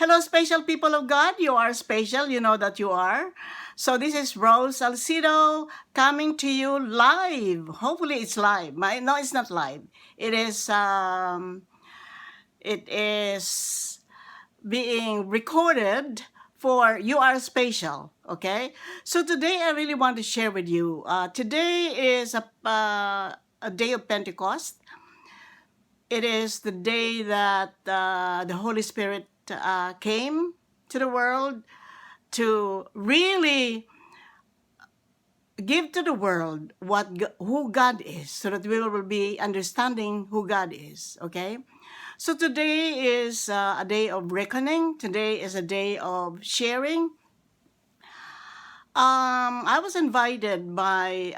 Hello, special people of God. You are special. You know that you are. So this is Rose Salcido coming to you live. Hopefully, it's live. No, it's not live. It is. It is being recorded for You Are Special. Okay. So today, I really want to share with you. Today is a day of Pentecost. It is the day that the Holy Spirit came to the world to really give to the world who God is, so that we will be understanding who God is. Okay, so today is a day of reckoning. Today is a day of sharing. I was invited by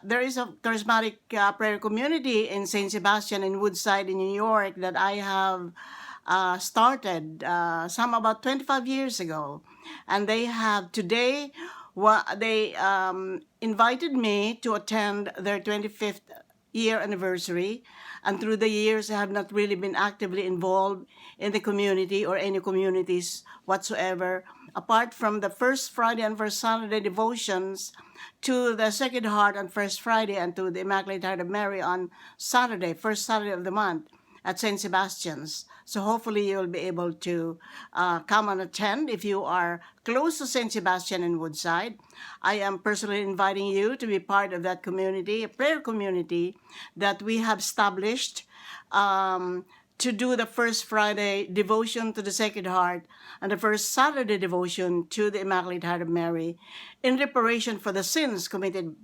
there is a charismatic prayer community in Saint Sebastian in Woodside in New York that I have started some about 25 years ago, and they have today. They invited me to attend their 25th year anniversary, and through the years I have not really been actively involved in the community or any communities whatsoever, apart from the first Friday and first Saturday devotions to the Sacred Heart on first Friday and to the Immaculate Heart of Mary on Saturday, first Saturday of the month at St. Sebastian's. So hopefully you'll be able to come and attend if you are close to St. Sebastian in Woodside. I am personally inviting you to be part of that community, a prayer community that we have established to do the first Friday devotion to the Sacred Heart and the first Saturday devotion to the Immaculate Heart of Mary in reparation for the sins committed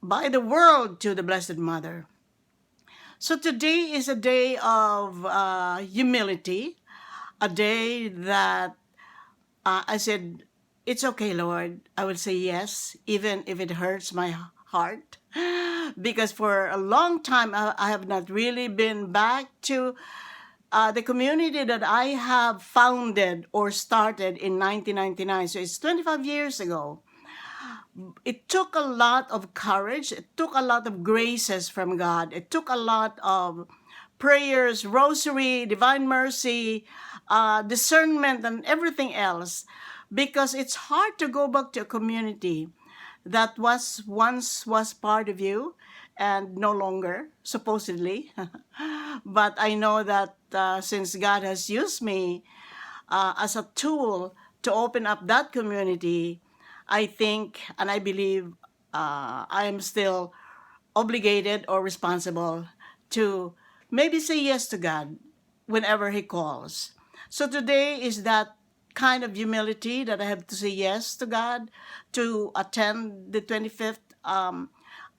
by the world to the Blessed Mother. So today is a day of humility, a day that I said, it's okay, Lord. I will say yes, even if it hurts my heart. Because for a long time, I have not really been back to the community that I have founded or started in 1999. So it's 25 years ago. It took a lot of courage. It took a lot of graces from God. It took a lot of prayers, rosary, divine mercy, discernment, and everything else, because it's hard to go back to a community that was once was part of you and no longer, supposedly. But I know that since God has used me as a tool to open up that community, I think and I believe I am still obligated or responsible to maybe say yes to God whenever He calls. So today is that kind of humility that I have to say yes to God to attend the 25th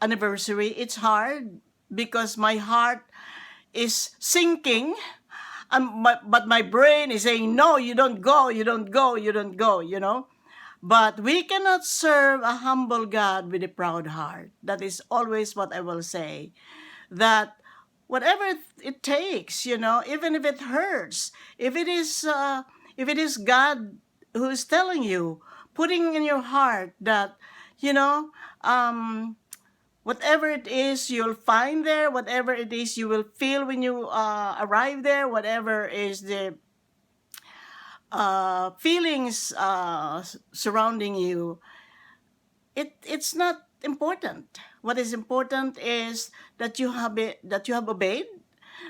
anniversary. It's hard because my heart is sinking, but my brain is saying, no, you don't go, you don't go, you don't go, But we cannot serve a humble God with a proud heart. That is always what I will say. That whatever it takes, even if it hurts, if it is God who is telling you, putting in your heart that, you know, um, whatever it is you'll find there, whatever it is you will feel when you arrive there, whatever is the feelings surrounding you, it's not important. What is important is that that you have obeyed,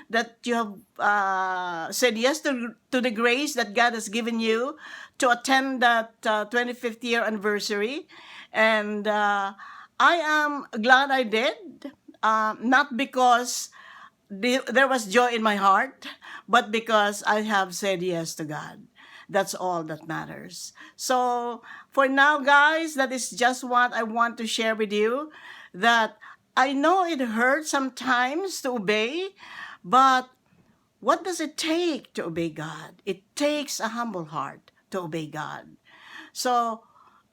that you have said yes to the grace that God has given you to attend that 25th year anniversary. And I am glad I did, not because there was joy in my heart, but because I have said yes to God. That's all that matters. So for now, guys, that is just what I want to share with you. That I know it hurts sometimes to obey, but what does it take to obey God? It takes a humble heart to obey God. So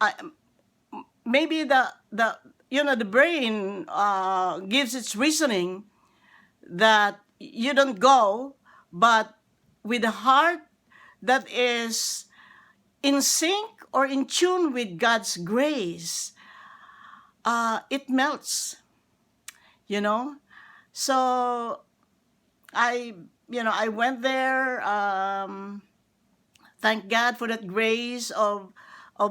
I, maybe the brain gives its reasoning that you don't go, but with a heart that is in sync or in tune with God's grace, it melts, you know. So I went there. Thank God for that grace of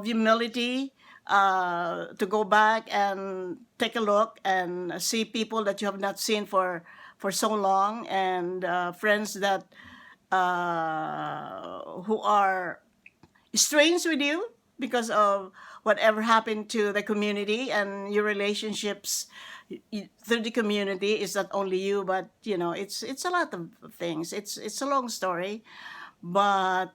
humility, to go back and take a look and see people that you have not seen for so long, and friends that who are strange with you because of whatever happened to the community, and your relationships through the community is not only you, but it's a lot of things. It's a long story, but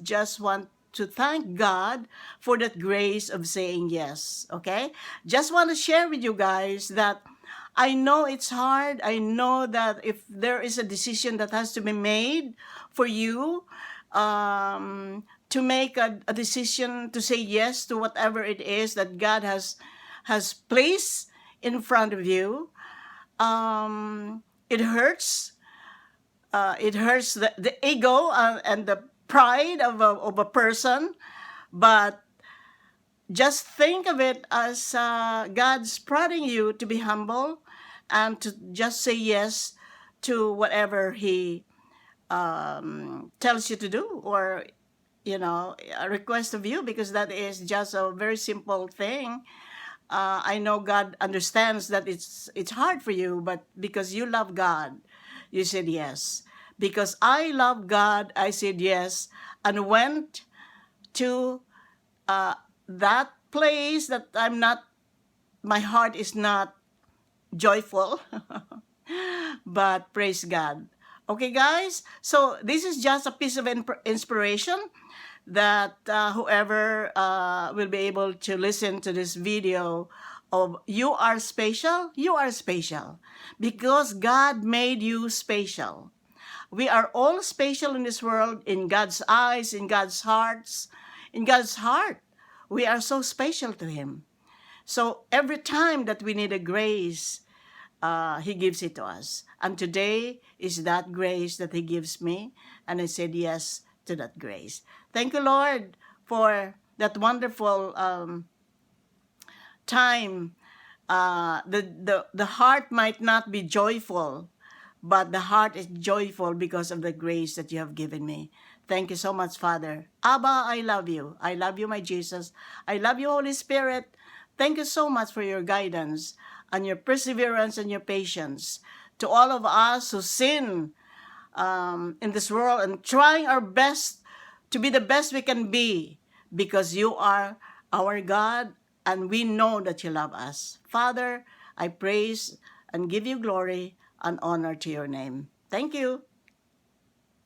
just want to thank God for that grace of saying yes. Okay, just want to share with you guys that I know it's hard. I know that if there is a decision that has to be made for you, to make a decision to say yes to whatever it is that God has placed in front of you, it hurts. It hurts the ego, and the pride of a person, but just think of it as God's prodding you to be humble and to just say yes to whatever He tells you to do, or a request of you, because that is just a very simple thing. I know God understands that it's hard for you, but because you love God, you said yes. Because I love God, I said yes, and went to that place that my heart is not joyful, but praise God. Okay, guys. So this is just a piece of inspiration that whoever will be able to listen to this video of you are special, you are special because God made you special. We are all special in this world, in God's eyes, in God's hearts, in God's heart. We are so special to Him. So every time that we need a grace, He gives it to us. And today is that grace that He gives me. And I said yes to that grace. Thank you, Lord, for that wonderful time. The heart might not be joyful, but the heart is joyful because of the grace that you have given me. Thank you so much, Father. Abba, I love you. I love you, my Jesus. I love you, Holy Spirit. Thank you so much for your guidance and your perseverance and your patience. To all of us who sin in this world and trying our best to be the best we can be, because you are our God and we know that you love us. Father, I praise and give you glory and honor to your name. Thank you.